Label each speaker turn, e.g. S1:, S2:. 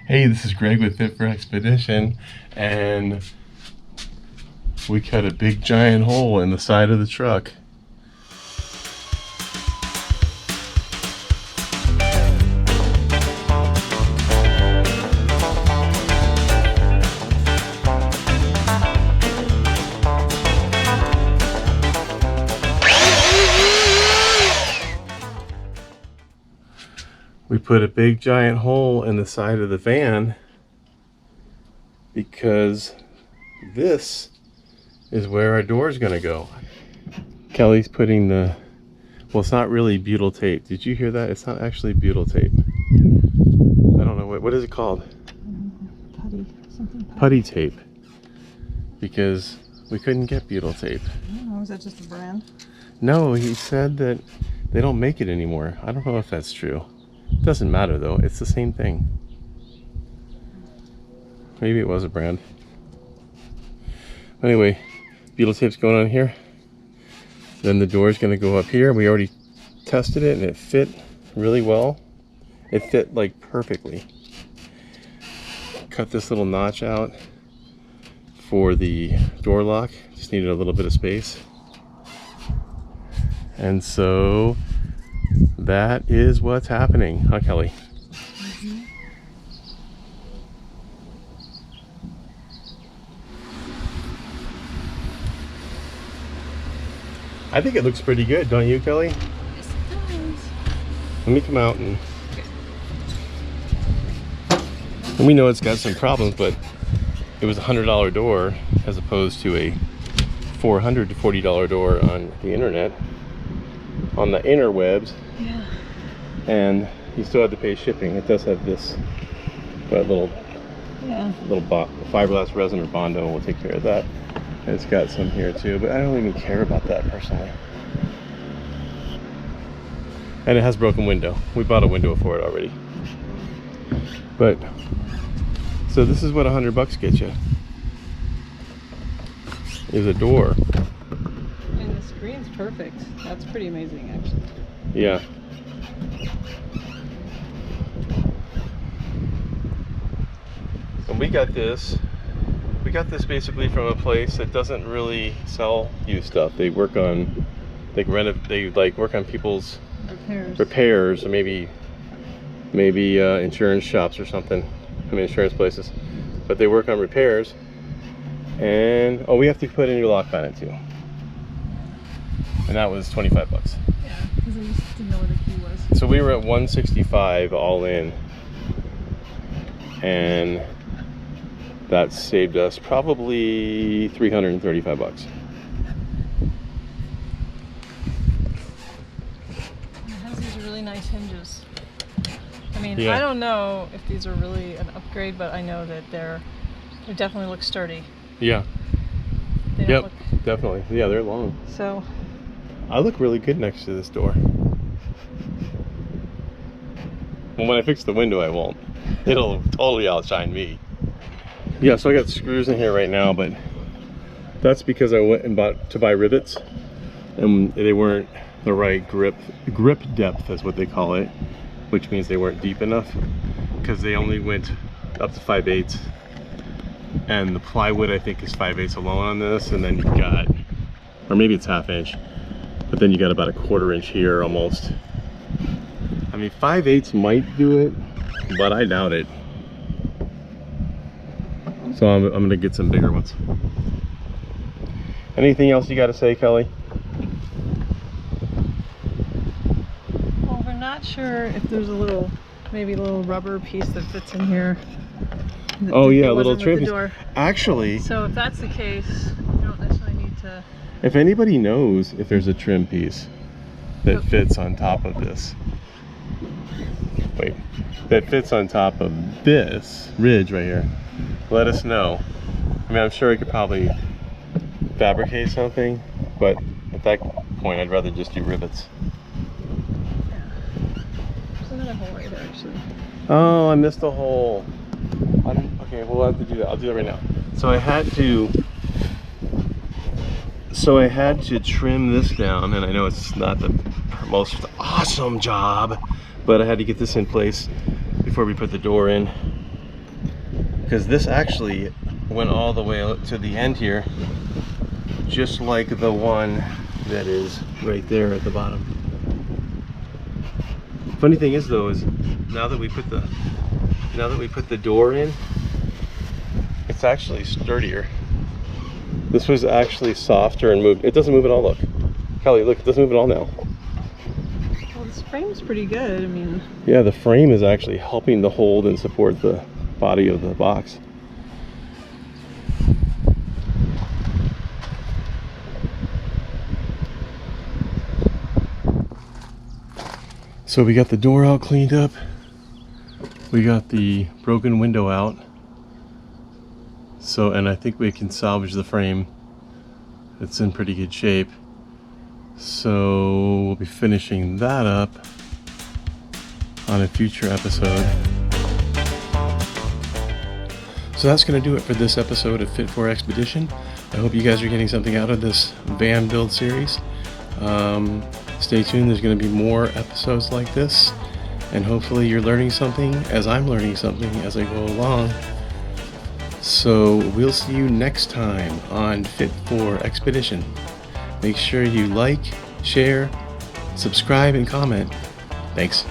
S1: Hey, this is Greg with Fit for Expedition, and we cut a big giant hole in the side of the truck. We put a big giant hole in the side of the van because this is where our door is going to go. Kelly's putting the, well, it's not really butyl tape. Did you hear that? It's not actually butyl tape. I don't know, what is it called?
S2: Putty, something
S1: putty tape. Because we couldn't get butyl tape.
S2: Oh, is that just a brand?
S1: No, he said that they don't make it anymore. I don't know if that's true. Doesn't matter though, it's the same thing. Maybe it was a brand. Anyway, butyl tape's going on here. Then the door is going to go up here. We already tested it and it fit really well. It fit like perfectly. Cut this little notch out for the door lock. Just needed a little bit of space. And so that is what's happening, huh, Kelly?
S2: Mm-hmm.
S1: I think it looks pretty good, don't you, Kelly?
S2: Yes, it does.
S1: Let me come out and we know it's got some problems, but it was a $100 door as opposed to a $400 to $40 door on the internet, on the interwebs.
S2: Yeah.
S1: And you still have to pay shipping. It does have this little fiberglass resin or Bondo. We'll take care of that. And it's got some here too, but I don't even care about that personally. And it has broken window. We bought a window for it already. But so this is what $100 gets you. Is a door.
S2: And the screen's perfect. That's pretty amazing, actually.
S1: Yeah. And we got this basically from a place that doesn't really sell you stuff. They work on, they work on people's repairs, or maybe insurance shops or something. I mean, insurance places. But they work on repairs. And oh, we have to put a new lock on it too. And that was $25.
S2: Yeah, because I just didn't know where the key was.
S1: So we were at $165 all in, and that saved us probably $335.
S2: It has these really nice hinges. I mean,
S1: Yeah.
S2: I don't know if these are really an upgrade, but I know that they definitely look sturdy.
S1: Yeah.
S2: They don't look,
S1: Definitely. Yeah, they're long.
S2: so
S1: I look really good next to this door. Well, when I fix the window, I won't. It'll totally outshine me. Yeah, so I got screws in here right now, but that's because I went and bought to buy rivets, and they weren't the right grip depth, is what they call it, which means they weren't deep enough, because they only went up to 5/8, and the plywood I think is 5/8 alone on this, and then you've got, or maybe it's 1/2 inch, but then you got about a 1/4 inch here almost. I mean, 5/8 might do it, but I doubt it. So I'm gonna get some bigger ones. Anything else you got to say, Kelly?
S2: well, we're not sure if there's maybe a little rubber piece that fits in here.
S1: Oh yeah, a
S2: that
S1: little
S2: wasn't
S1: trim
S2: with
S1: piece.
S2: the door.
S1: Actually,
S2: So if that's the case, we don't necessarily need to.
S1: if anybody knows if there's a trim piece that fits on top of this, that fits on top of this ridge right here, let us know. I mean, I'm sure we could probably fabricate something, but at that point, I'd rather just do rivets.
S2: There's another hole right there, actually.
S1: Oh, I missed a hole. Okay, we'll have to do that. I'll do that right now. So I had to trim this down, and I know it's not the most awesome job, but I had to get this in place before we put the door in. because this actually went all the way out to the end here, just like the one that is right there at the bottom. Funny thing is though, is now that we put the door in, it's actually sturdier. This was actually softer and moved. It doesn't move at all, look. Kelly, look, it doesn't move at all now.
S2: Well, this frame's pretty good. I mean,
S1: yeah, the frame is actually helping to hold and support the body of the box. So we got the door out cleaned up. We got the broken window out. So, and I think we can salvage the frame. It's in pretty good shape. So we'll be finishing that up on a future episode. So that's going to do it for this episode of Fit for Expedition. I hope you guys are getting something out of this van build series. Stay tuned, there's going to be more episodes like this, and hopefully you're learning something as I'm learning something as I go along. So we'll see you next time on Fit for Expedition. Make sure you like, share, subscribe, and comment. Thanks.